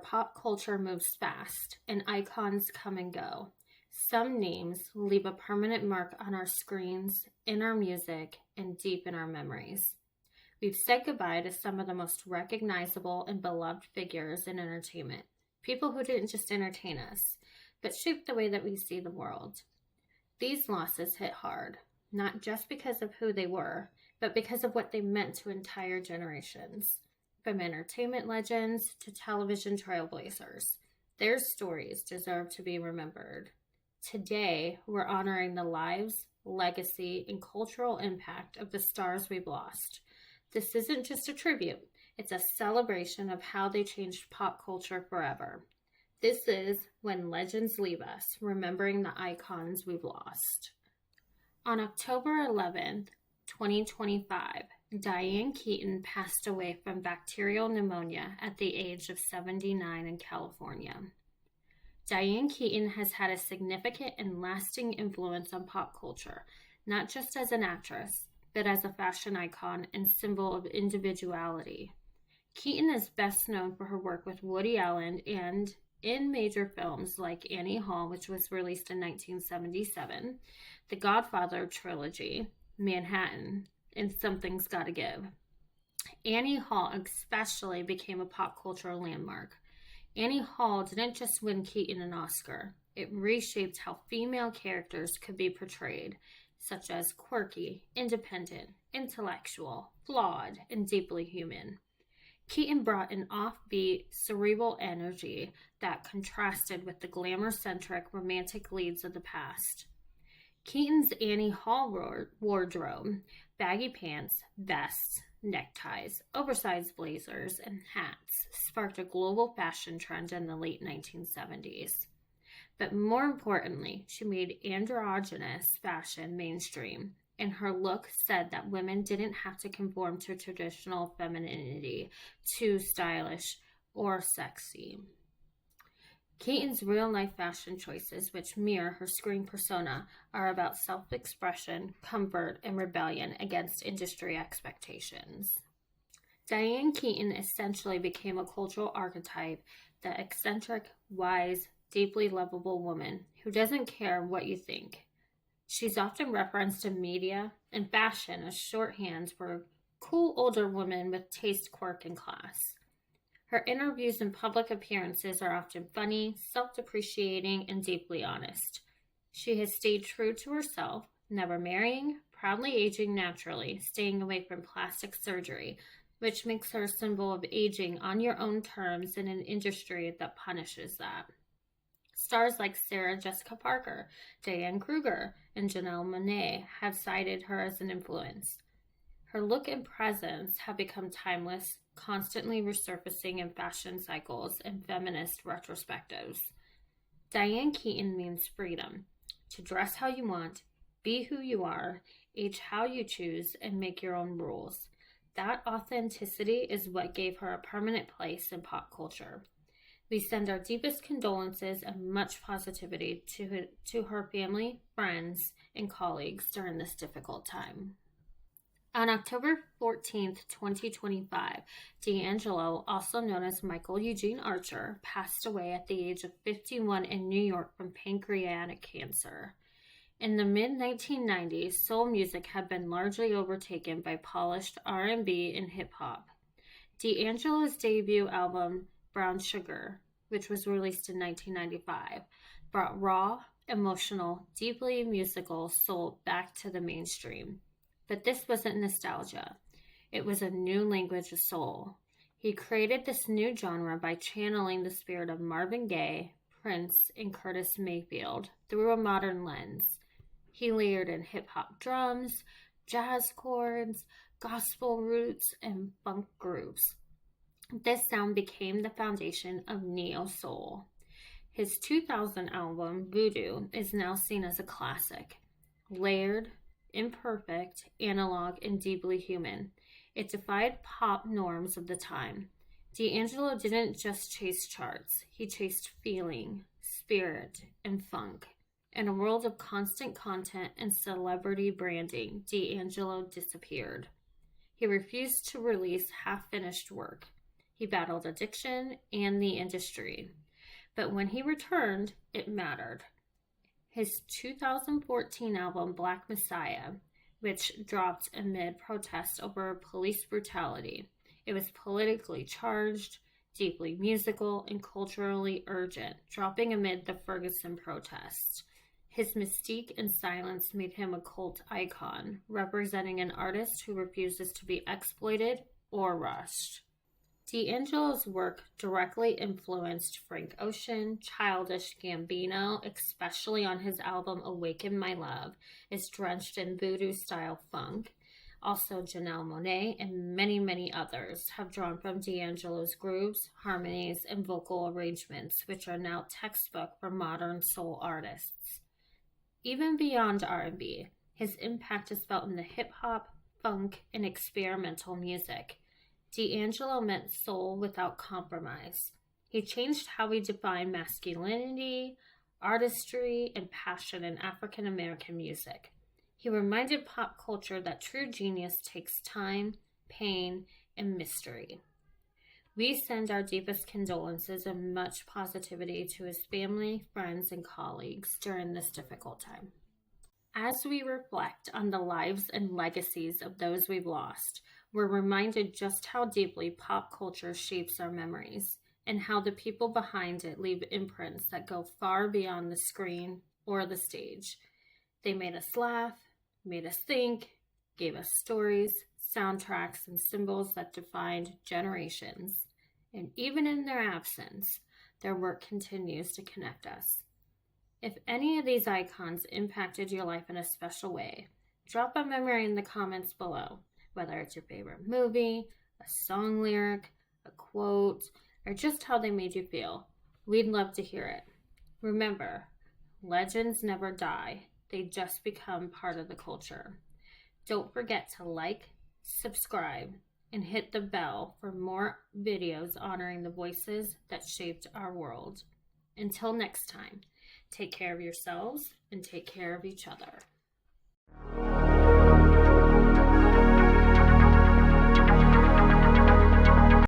pop culture moves fast and icons come and go. Some names leave a permanent mark on our screens, in our music, and deep in our memories. We've said goodbye to some of the most recognizable and beloved figures in entertainment. People who didn't just entertain us, but shaped the way that we see the world. These losses hit hard, not just because of who they were, but because of what they meant to entire generations. From entertainment legends to television trailblazers, their stories deserve to be remembered. Today, we're honoring the lives, legacy, and cultural impact of the stars we've lost. This isn't just a tribute, it's a celebration of how they changed pop culture forever. This is When Legends Leave Us, remembering the icons we've lost. On October 11th, 2025, Diane Keaton passed away from bacterial pneumonia at the age of 79 in California. Diane Keaton has had a significant and lasting influence on pop culture, not just as an actress, but as a fashion icon and symbol of individuality. Keaton is best known for her work with Woody Allen and in major films like Annie Hall, which was released in 1977, The Godfather trilogy, Manhattan, and Something's Gotta Give. Annie Hall especially became a pop culture landmark. Annie Hall didn't just win Keaton an Oscar. It reshaped how female characters could be portrayed, such as quirky, independent, intellectual, flawed, and deeply human. Keaton brought an offbeat, cerebral energy that contrasted with the glamour-centric romantic leads of the past. Keaton's Annie Hall wardrobe, baggy pants, vests, neckties, oversized blazers, and hats sparked a global fashion trend in the late 1970s. But more importantly, she made androgynous fashion mainstream, and her look said that women didn't have to conform to traditional femininity, too stylish or sexy. Keaton's real-life fashion choices, which mirror her screen persona, are about self-expression, comfort, and rebellion against industry expectations. Diane Keaton essentially became a cultural archetype, the eccentric, wise, deeply lovable woman who doesn't care what you think. She's often referenced in media and fashion as shorthand for cool older women with taste, quirk, and class. Her interviews and public appearances are often funny, self-depreciating, and deeply honest. She has stayed true to herself, never marrying, proudly aging naturally, staying away from plastic surgery, which makes her a symbol of aging on your own terms in an industry that punishes that. Stars like Sarah Jessica Parker, Diane Kruger, and Janelle Monáe have cited her as an influence. Her look and presence have become timeless, constantly resurfacing in fashion cycles and feminist retrospectives. Diane Keaton means freedom, to dress how you want, be who you are, age how you choose, and make your own rules. That authenticity is what gave her a permanent place in pop culture. We send our deepest condolences and much positivity to her family, friends, and colleagues during this difficult time. On October 14th, 2025, D'Angelo, also known as Michael Eugene Archer, passed away at the age of 51 in New York from pancreatic cancer. In the mid-1990s, soul music had been largely overtaken by polished R&B and hip-hop. D'Angelo's debut album, Brown Sugar, which was released in 1995, brought raw, emotional, deeply musical soul back to the mainstream. But this wasn't nostalgia. It was a new language of soul. He created this new genre by channeling the spirit of Marvin Gaye, Prince, and Curtis Mayfield through a modern lens. He layered in hip-hop drums, jazz chords, gospel roots, and funk grooves. This sound became the foundation of neo-soul. His 2000 album, Voodoo, is now seen as a classic. Layered, imperfect, analog, and deeply human. It defied pop norms of the time. D'Angelo didn't just chase charts. He chased feeling, spirit, and funk. In a world of constant content and celebrity branding, D'Angelo disappeared. He refused to release half-finished work. He battled addiction and the industry. But when he returned, it mattered. His 2014 album, Black Messiah, which dropped amid protests over police brutality. It was politically charged, deeply musical, and culturally urgent, dropping amid the Ferguson protests. His mystique and silence made him a cult icon, representing an artist who refuses to be exploited or rushed. D'Angelo's work directly influenced Frank Ocean, Childish Gambino, especially on his album Awaken My Love, is drenched in voodoo-style funk. Also, Janelle Monáe and many, many others have drawn from D'Angelo's grooves, harmonies, and vocal arrangements, which are now textbook for modern soul artists. Even beyond R&B, his impact is felt in the hip-hop, funk, and experimental music. D'Angelo meant soul without compromise. He changed how we define masculinity, artistry, and passion in African American music. He reminded pop culture that true genius takes time, pain, and mystery. We send our deepest condolences and much positivity to his family, friends, and colleagues during this difficult time. As we reflect on the lives and legacies of those we've lost, we're reminded just how deeply pop culture shapes our memories and how the people behind it leave imprints that go far beyond the screen or the stage. They made us laugh, made us think, gave us stories, soundtracks, and symbols that defined generations. And even in their absence, their work continues to connect us. If any of these icons impacted your life in a special way, drop a memory in the comments below. Whether it's your favorite movie, a song lyric, a quote, or just how they made you feel, we'd love to hear it. Remember, legends never die, they just become part of the culture. Don't forget to like, subscribe, and hit the bell for more videos honoring the voices that shaped our world. Until next time, take care of yourselves and take care of each other.